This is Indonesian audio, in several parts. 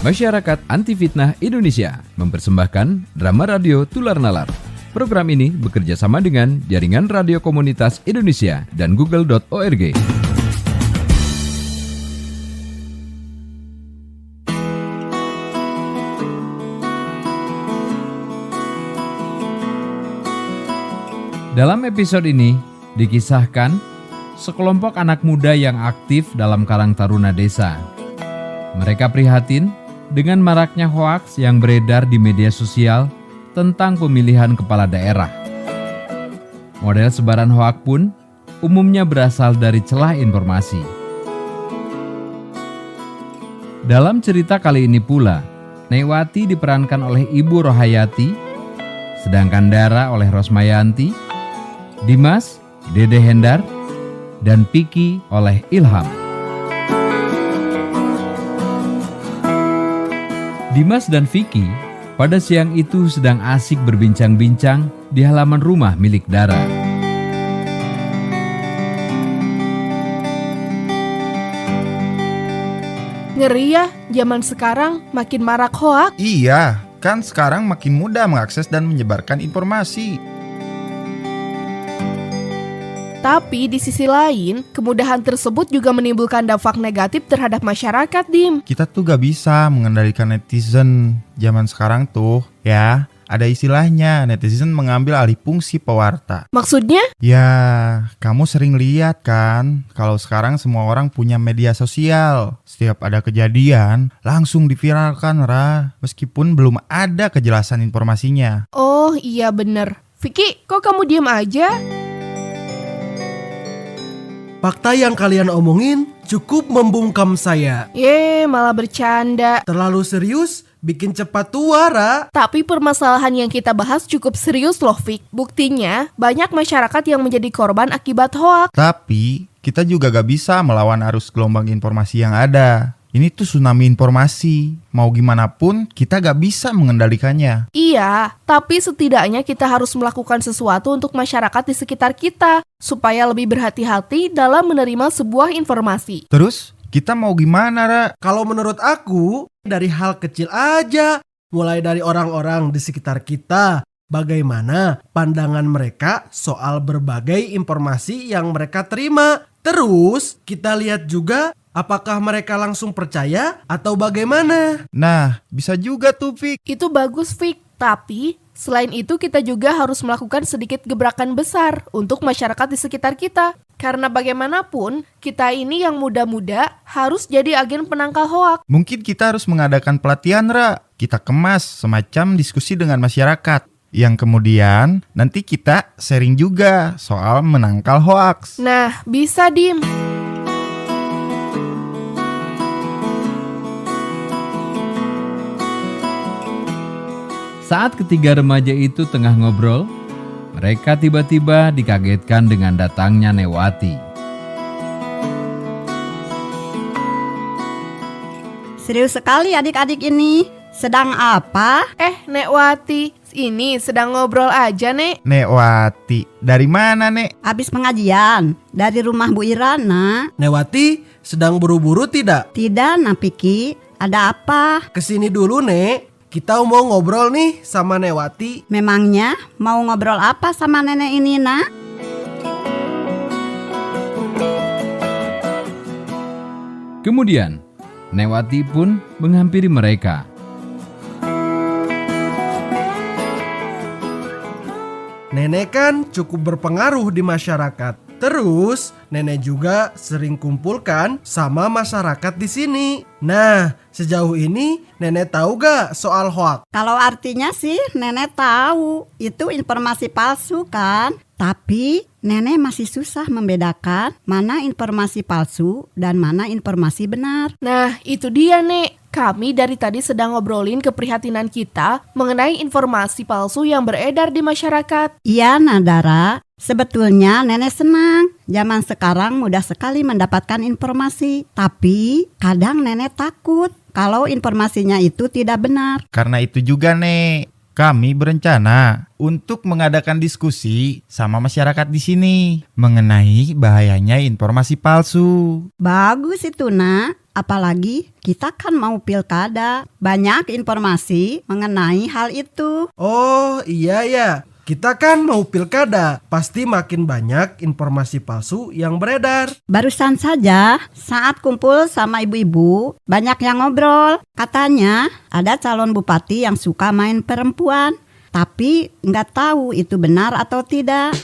Masyarakat Anti Fitnah Indonesia mempersembahkan drama radio Tular Nalar. Program ini bekerja sama dengan Jaringan Radio Komunitas Indonesia dan Google.org. Dalam episode ini dikisahkan sekelompok anak muda yang aktif dalam Karang Taruna Desa. Mereka prihatin dengan maraknya hoaks yang beredar di media sosial tentang pemilihan kepala daerah. Model sebaran hoaks pun umumnya berasal dari celah informasi. Dalam cerita kali ini pula, Newati diperankan oleh Ibu Rohayati, sedangkan Dara oleh Rosmayanti, Dimas, Dede Hendar, dan Piki oleh Ilham. Dimas dan Vicky pada siang itu sedang asik berbincang-bincang di halaman rumah milik Dara. Ngeri ya, zaman sekarang makin marak hoaks. Iya, kan sekarang makin mudah mengakses dan menyebarkan informasi. Tapi di sisi lain, kemudahan tersebut juga menimbulkan dampak negatif terhadap masyarakat, Dim. Kita tuh gak bisa mengendalikan netizen zaman sekarang tuh, ya. Ada istilahnya, netizen mengambil alih fungsi pewarta. Maksudnya? Ya, kamu sering lihat kan, kalau sekarang semua orang punya media sosial. Setiap ada kejadian, langsung diviralkan, meskipun belum ada kejelasan informasinya. Oh iya bener. Vicky, kok kamu diam aja? Fakta yang kalian omongin cukup membungkam saya. Malah bercanda. Terlalu serius, bikin cepat tua, Ra. Tapi permasalahan yang kita bahas cukup serius loh, Vic. Buktinya, banyak masyarakat yang menjadi korban akibat hoaks. Tapi, kita juga gak bisa melawan arus gelombang informasi yang ada. Ini tuh tsunami informasi. Mau gimana pun, kita gak bisa mengendalikannya. Iya, tapi setidaknya kita harus melakukan sesuatu untuk masyarakat di sekitar kita, supaya lebih berhati-hati dalam menerima sebuah informasi. Terus, kita mau gimana, Ra? Kalau menurut aku, dari hal kecil aja. Mulai dari orang-orang di sekitar kita. Bagaimana pandangan mereka soal berbagai informasi yang mereka terima. Terus, kita lihat juga apakah mereka langsung percaya atau bagaimana? Nah, bisa juga tuh, Vic. Itu bagus, Vic. Tapi, selain itu kita juga harus melakukan sedikit gebrakan besar untuk masyarakat di sekitar kita. Karena bagaimanapun, kita ini yang muda-muda harus jadi agen penangkal hoaks. Mungkin kita harus mengadakan pelatihan, Ra. Kita kemas semacam diskusi dengan masyarakat. Yang kemudian nanti kita sharing juga soal menangkal hoaks. Nah, bisa, Dim. Saat ketiga remaja itu tengah ngobrol, mereka tiba-tiba dikagetkan dengan datangnya Newati. Serius sekali adik-adik ini. Sedang apa? Newati, ini sedang ngobrol aja, Nek. Newati, dari mana, Nek? Habis pengajian dari rumah Bu Irana. Newati, sedang buru-buru tidak? Tidak, Napiki. Ada apa? Kesini dulu, Nek. Kita mau ngobrol nih sama Newati. Memangnya mau ngobrol apa sama nenek ini, Nak? Kemudian, Newati pun menghampiri mereka. Nenek kan cukup berpengaruh di masyarakat. Terus, nenek juga sering kumpulkan sama masyarakat di sini. Nah, sejauh ini nenek tahu gak soal hoaks? Kalau artinya sih nenek tahu. Itu informasi palsu kan? Tapi nenek masih susah membedakan mana informasi palsu dan mana informasi benar. Nah, itu dia, Nek. Kami dari tadi sedang ngobrolin keprihatinan kita mengenai informasi palsu yang beredar di masyarakat. Iya, Nadara. Sebetulnya nenek senang. Zaman sekarang mudah sekali mendapatkan informasi. Tapi kadang nenek takut kalau informasinya itu tidak benar. Karena itu juga, Nek. kami berencana untuk mengadakan diskusi sama masyarakat di sini mengenai bahayanya informasi palsu. Bagus itu, Nak. Apalagi kita kan mau pilkada. Banyak informasi mengenai hal itu. Oh iya ya, kita kan mau pilkada. Pasti makin banyak informasi palsu yang beredar. Barusan saja saat kumpul sama ibu-ibu, banyak yang ngobrol. Katanya ada calon bupati yang suka main perempuan, tapi nggak tahu itu benar atau tidak.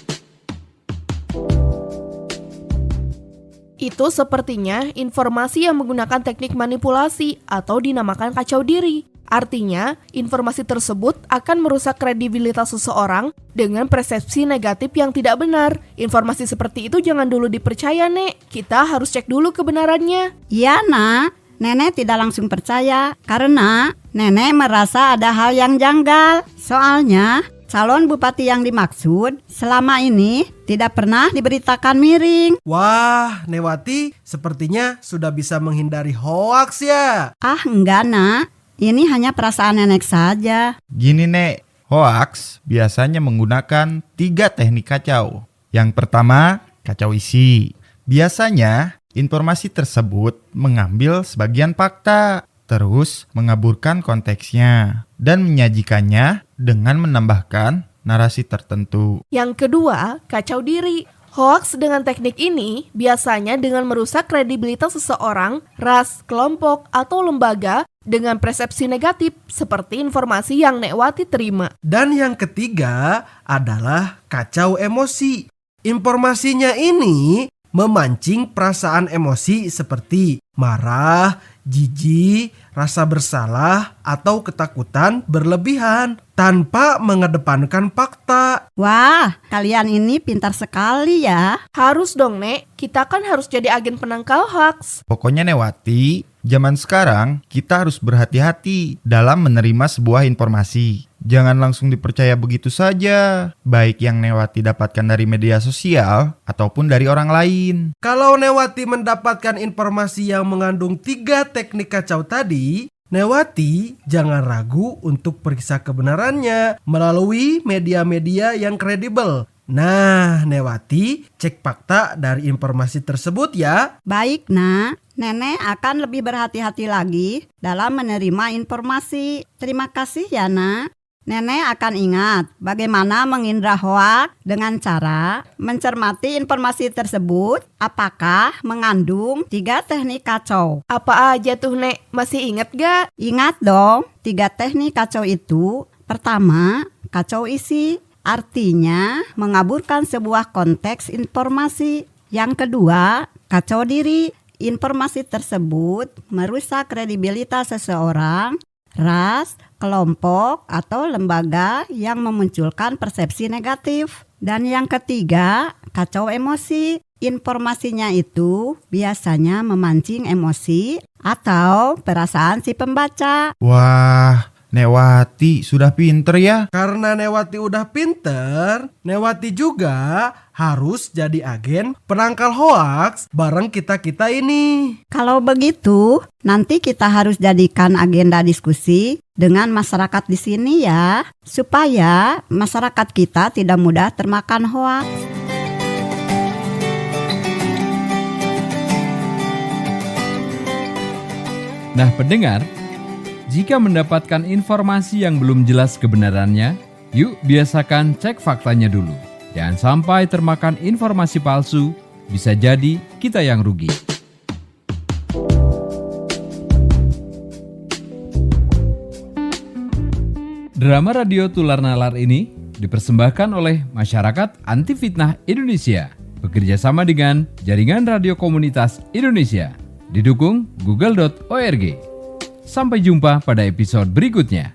Itu sepertinya informasi yang menggunakan teknik manipulasi atau dinamakan kacau diri. Artinya, informasi tersebut akan merusak kredibilitas seseorang dengan persepsi negatif yang tidak benar. Informasi seperti itu jangan dulu dipercaya, Nek. Kita harus cek dulu kebenarannya. Iya, Nak. Nenek tidak langsung percaya karena Nenek merasa ada hal yang janggal. Soalnya, calon bupati yang dimaksud selama ini tidak pernah diberitakan miring. Wah, Newati sepertinya sudah bisa menghindari hoaks ya. Ah, enggak, Nak. Ini hanya perasaan Nenek saja. Gini Nek, hoaks biasanya menggunakan 3 teknik kacau. Yang pertama, kacau isi. Biasanya informasi tersebut mengambil sebagian fakta, terus mengaburkan konteksnya, dan menyajikannya dengan menambahkan narasi tertentu. Yang kedua, kacau diri. Hoaks dengan teknik ini biasanya dengan merusak kredibilitas seseorang, ras, kelompok, atau lembaga dengan persepsi negatif seperti informasi yang Newati terima. Dan yang ketiga adalah kacau emosi. Informasinya ini memancing perasaan emosi seperti marah, jijik, rasa bersalah, atau ketakutan berlebihan tanpa mengedepankan fakta. Wah, kalian ini pintar sekali ya. Harus dong, Nek. Kita kan harus jadi agen penangkal hoaks. Pokoknya Newati, zaman sekarang kita harus berhati-hati dalam menerima sebuah informasi. Jangan langsung dipercaya begitu saja, baik yang Newati dapatkan dari media sosial ataupun dari orang lain. Kalau Newati mendapatkan informasi yang mengandung 3 teknik kacau tadi, Newati jangan ragu untuk periksa kebenarannya melalui media-media yang kredibel. Nah, Newati cek fakta dari informasi tersebut ya. Baik, Nak. Nenek akan lebih berhati-hati lagi dalam menerima informasi. Terima kasih ya, Nak. Nenek akan ingat bagaimana mengindra hoaks dengan cara mencermati informasi tersebut apakah mengandung 3 teknik kacau. Apa aja tuh, Nek? Masih inget gak? Ingat dong, 3 teknik kacau itu. Pertama, kacau isi. Artinya mengaburkan sebuah konteks informasi. Yang kedua, kacau diri. Informasi tersebut merusak kredibilitas seseorang, ras, kelompok, atau lembaga yang memunculkan persepsi negatif. Dan yang ketiga, kacau emosi. Informasinya itu biasanya memancing emosi atau perasaan si pembaca. Wah, Newati sudah pinter ya. Karena Newati udah pinter, Newati juga harus jadi agen penangkal hoaks bareng kita-kita ini. Kalau begitu, nanti kita harus jadikan agenda diskusi dengan masyarakat di sini ya, supaya masyarakat kita tidak mudah termakan hoaks. Nah, pendengar, jika mendapatkan informasi yang belum jelas kebenarannya, yuk biasakan cek faktanya dulu. Jangan sampai termakan informasi palsu, bisa jadi kita yang rugi. Drama radio Tular Nalar ini dipersembahkan oleh Masyarakat Anti Fitnah Indonesia, bekerja sama dengan Jaringan Radio Komunitas Indonesia, didukung google.org. Sampai jumpa pada episode berikutnya.